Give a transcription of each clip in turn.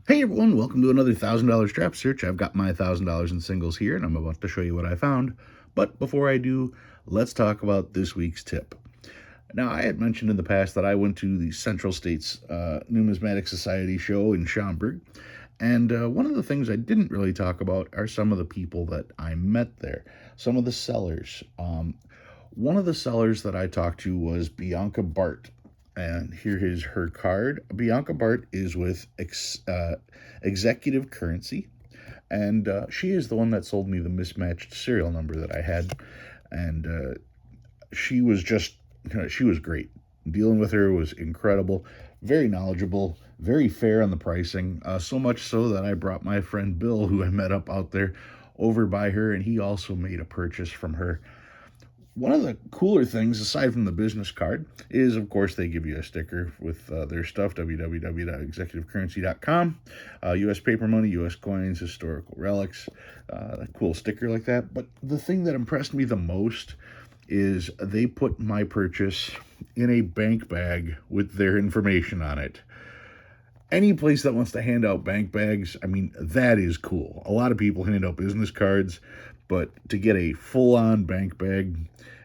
Hey everyone, welcome to another $1,000 strap search. I've got my $1,000 in singles here and I'm about to show you what I found. But before I do, let's talk about this week's tip. Now, I had mentioned in the past that I went to the Central States Numismatic Society show in Schaumburg. And one of the things I didn't really talk about are some of the people that I met there, some of the sellers. One of the sellers that I talked to was Bianca Bart. And here is her card. Bianca Bart is with Executive Currency. And she is the one that sold me the mismatched serial number that I had. And she was just, she was great. Dealing with her was incredible, very knowledgeable, very fair on the pricing. So much so that I brought my friend Bill, who I met up out there, over by her, and he also made a purchase from her. One of the cooler things, aside from the business card, is of course they give you a sticker with their stuff, www.executivecurrency.com, U.S. paper money, U.S. coins, historical relics, a cool sticker like that. But the thing that impressed me the most is they put my purchase in a bank bag with their information on it. Any place that wants to hand out bank bags, I mean, that is cool. A lot of people hand out business cards, but to get a full-on bank bag,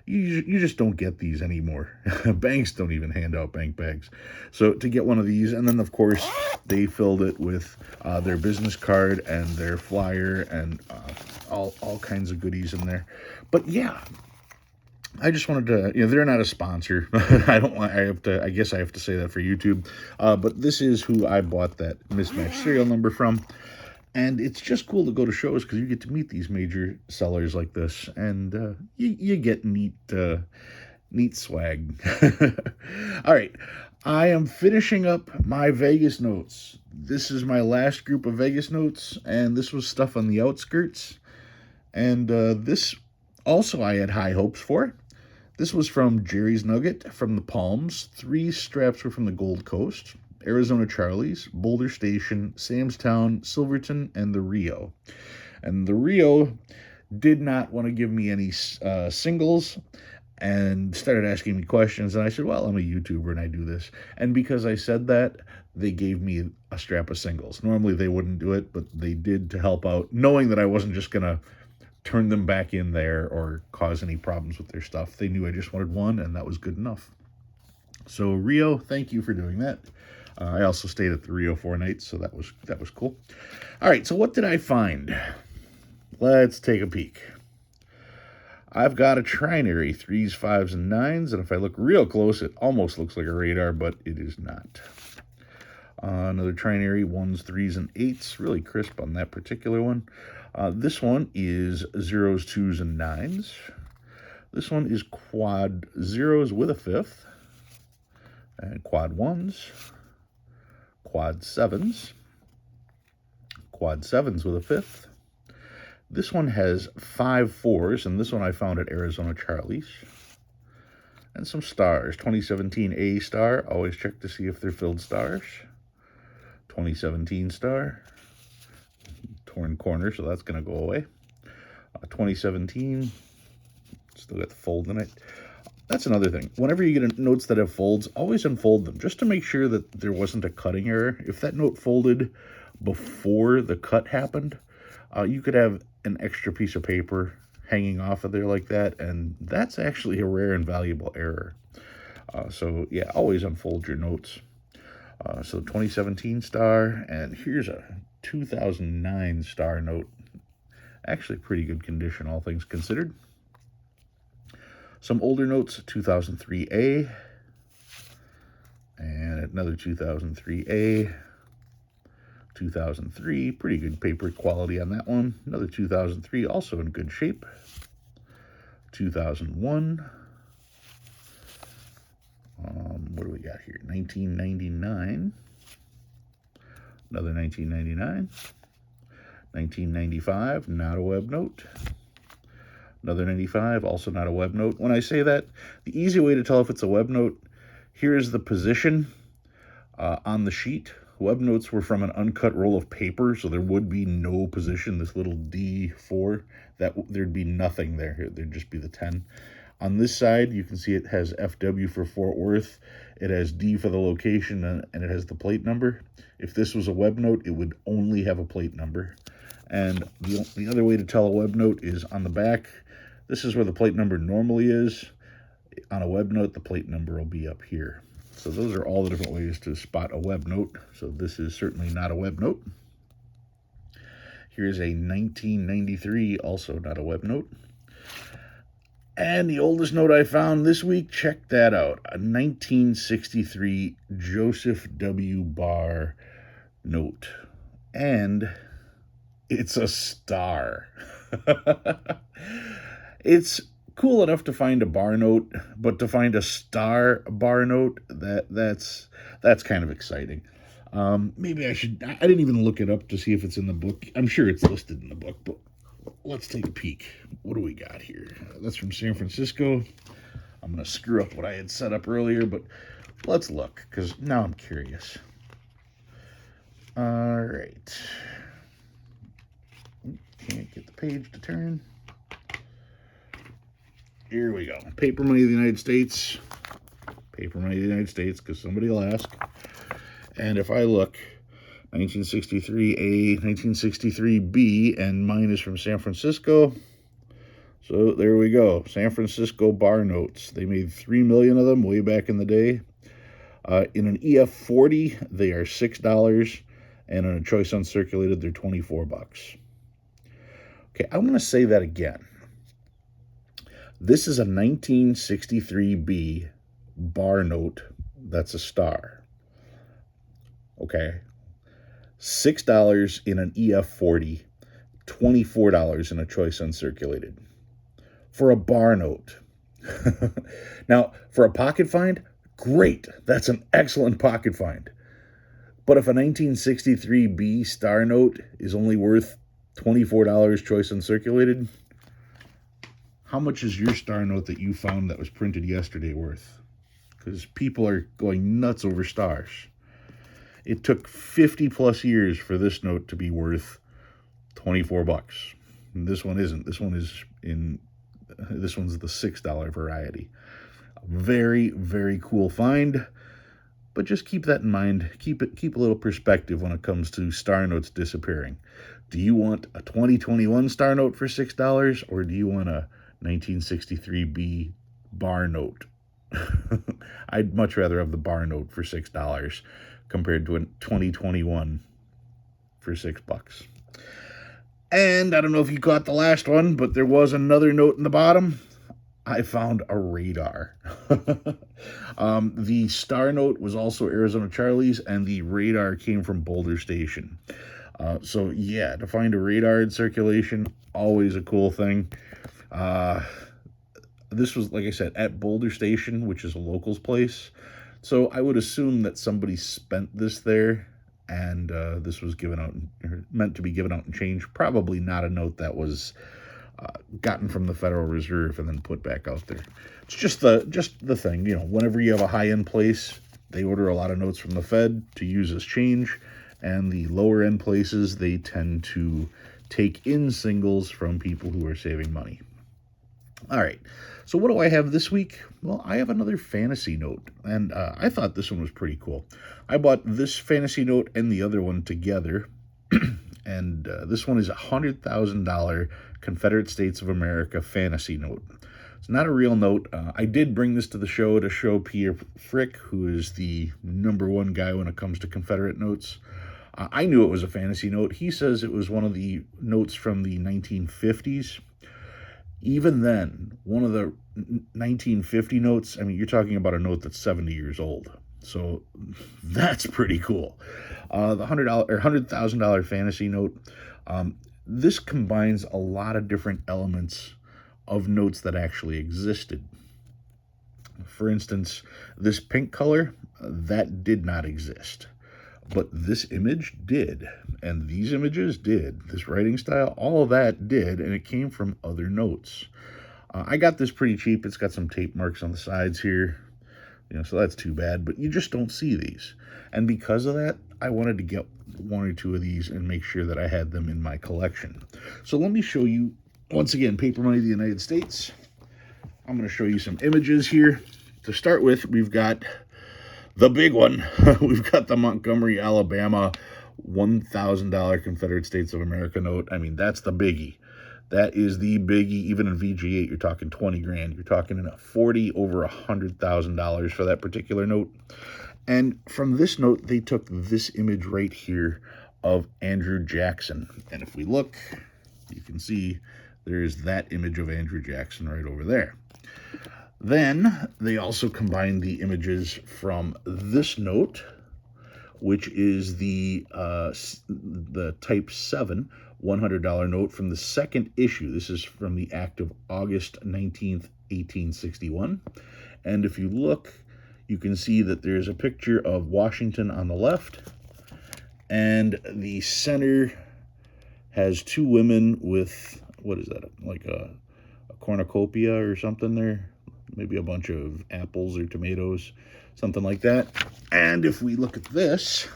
you just don't get these anymore. Banks don't even hand out bank bags. So to get one of these, and then of course they filled it with their business card and their flyer and all kinds of goodies in there. But yeah, I just wanted to, they're not a sponsor. I guess I have to say that for YouTube. But this is who I bought that mismatched serial number from. And it's just cool to go to shows because you get to meet these major sellers like this. And you get neat swag. All right. I am finishing up my Vegas notes. This is my last group of Vegas notes. And this was stuff on the outskirts. And this also I had high hopes for. This was from Jerry's Nugget from the Palms. 3 straps were from the Gold Coast, Arizona Charlie's, Boulder Station, Samstown, Silverton, and the Rio. And the Rio did not want to give me any singles and started asking me questions. And I said, well, I'm a YouTuber and I do this. And because I said that, they gave me a strap of singles. Normally they wouldn't do it, but they did to help out, knowing that I wasn't just going to turn them back in there or cause any problems with their stuff. They knew I just wanted one, and that was good enough. So Rio, thank you for doing that. I also stayed at the Rio 4 nights, so that was cool. All right, so what did I find? Let's take a peek. I've got a trinary, 3s, 5s, and 9s, and if I look real close, it almost looks like a radar, but it is not. Another trinary, 1s, 3s, and 8s, really crisp on that particular one. This one is 0s, 2s, and 9s. This one is quad 0s with a 5th, and quad 1s, quad 7s, quad 7s with a 5th. This one has 5 4s, and this one I found at Arizona Charlie's. And some stars, 2017 A star, always check to see if they're filled stars. 2017 star, torn corner, so that's going to go away. 2017, still got the fold in it. That's another thing. Whenever you get notes that have folds, always unfold them, just to make sure that there wasn't a cutting error. If that note folded before the cut happened, you could have an extra piece of paper hanging off of there like that, and that's actually a rare and valuable error. So yeah, always unfold your notes. So 2017 star, and here's a 2009 star note. Actually pretty good condition, all things considered. Some older notes, 2003A, and another 2003A, 2003, pretty good paper quality on that one. Another 2003, also in good shape. 2001. What do we got here? 1999. Another 1999. 1995, not a web note. Another 95, also not a web note. When I say that, the easy way to tell if it's a web note, here is the position on the sheet. Web notes were from an uncut roll of paper, so there would be no position, this little D4, there'd be nothing there. There'd just be the 10. On this side, you can see it has FW for Fort Worth. It has D for the location, and it has the plate number. If this was a web note, it would only have a plate number. And the other way to tell a web note is on the back. This is where the plate number normally is. On a web note, the plate number will be up here. So those are all the different ways to spot a web note. So this is certainly not a web note. Here's a 1993, also not a web note. And the oldest note I found this week, check that out. A 1963 Joseph W. Barr note. And it's a star. It's cool enough to find a bar note, but to find a star bar note, that's kind of exciting. Maybe I didn't even look it up to see if it's in the book. I'm sure it's listed in the book, but let's take a peek. What do we got here? That's from San Francisco. I'm going to screw up what I had set up earlier, but let's look, because now I'm curious. All right. Can't get the page to turn. Here we go. Paper money of the United States. Paper money of the United States, because somebody will ask. And if I look, 1963A, 1963B, and mine is from San Francisco. So there we go. San Francisco bar notes. They made 3 million of them way back in the day. In an EF40, they are $6. And on a choice uncirculated, they're $24. Okay, I'm going to say that again. This is a 1963B bar note that's a star. Okay. $6 in an EF40, $24 in a choice uncirculated. For a bar note. Now, for a pocket find, great. That's an excellent pocket find. But if a 1963B star note is only worth $24 choice uncirculated, how much is your star note that you found that was printed yesterday worth? Because people are going nuts over stars. It took 50 plus years for this note to be worth $24. And this one isn't. This one's the $6 variety. Very, very cool find. But just keep that in mind. Keep a little perspective when it comes to star notes disappearing. Do you want a 2021 star note for $6, or do you want a 1963B bar note? I'd much rather have the bar note for $6 compared to a 2021 for $6. And I don't know if you caught the last one, but there was another note in the bottom. I found a radar. The star note was also Arizona Charlie's, and the radar came from Boulder Station. So yeah, to find a radar in circulation, always a cool thing. This was, like I said, at Boulder Station, which is a locals place. So I would assume that somebody spent this there, and this was given out, or meant to be given out in change. Probably not a note that was gotten from the Federal Reserve and then put back out there. It's just the thing, whenever you have a high-end place, they order a lot of notes from the Fed to use as change, and the lower-end places, they tend to take in singles from people who are saving money. All right, so what do I have this week? Well, I have another fantasy note, and I thought this one was pretty cool. I bought this fantasy note and the other one together, and this one is a $100,000 Confederate States of America fantasy note. It's not a real note. I did bring this to the show to show Peter Frick, who is the #1 guy when it comes to Confederate notes. I knew it was a fantasy note. He says it was one of the notes from the 1950s. Even then, one of the 1950 notes, I mean, you're talking about a note that's 70 years old. So that's pretty cool. The $100,000 fantasy note. This combines a lot of different elements of notes that actually existed. For instance, this pink color, that did not exist. But this image did, and these images did. This writing style, all of that did, and it came from other notes. I got this pretty cheap. It's got some tape marks on the sides here, so that's too bad, but you just don't see these. And because of that, I wanted to get one or two of these and make sure that I had them in my collection. So let me show you, once again, paper money of the United States. I'm going to show you some images here. To start with, we've got the big one. We've got the Montgomery, Alabama $1,000 Confederate States of America note. I mean, that's the biggie. That is the biggie. Even in VG8, you're talking 20 grand. You're talking in a 40 over $100,000 for that particular note. And from this note, they took this image right here of Andrew Jackson. And if we look, you can see there's that image of Andrew Jackson right over there. Then they also combined the images from this note, which is the Type 7 $100 note from the second issue. This is from the act of August 19th, 1861. And if you look, you can see that there's a picture of Washington on the left, and the center has two women with, what is that, like a cornucopia or something there? Maybe a bunch of apples or tomatoes, something like that. And if we look at this,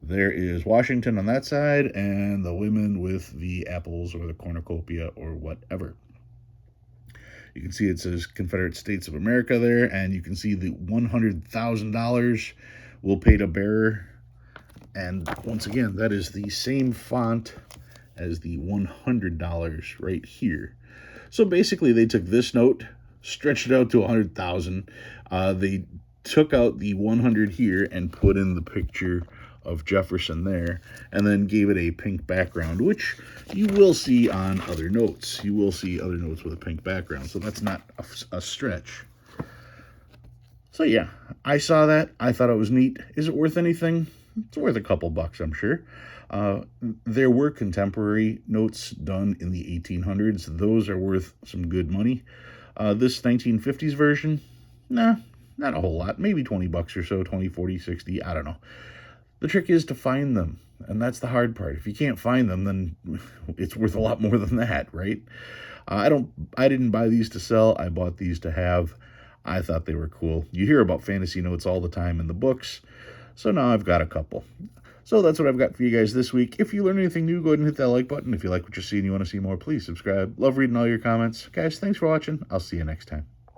there is Washington on that side and the women with the apples or the cornucopia or whatever. You can see it says Confederate States of America there, and you can see the $100,000 will pay to bearer. And once again, that is the same font as the $100 right here. So basically, they took this note, stretched it out to 100,000. They took out the 100 here and put in the picture of Jefferson there, and then gave it a pink background, which you will see on other notes. You will see other notes with a pink background, so that's not a stretch. So yeah, I saw that. I thought it was neat. Is it worth anything? It's worth a couple bucks, I'm sure. There were contemporary notes done in the 1800s. Those are worth some good money. This 1950s version, nah, not a whole lot. Maybe 20 bucks or so, 20, 40, 60, I don't know. The trick is to find them, and that's the hard part. If you can't find them, then it's worth a lot more than that, right? I didn't buy these to sell. I bought these to have. I thought they were cool. You hear about fantasy notes all the time in the books, so now I've got a couple. So that's what I've got for you guys this week. If you learned anything new, go ahead and hit that like button. If you like what you see and you want to see more, please subscribe. Love reading all your comments. Guys, thanks for watching. I'll see you next time.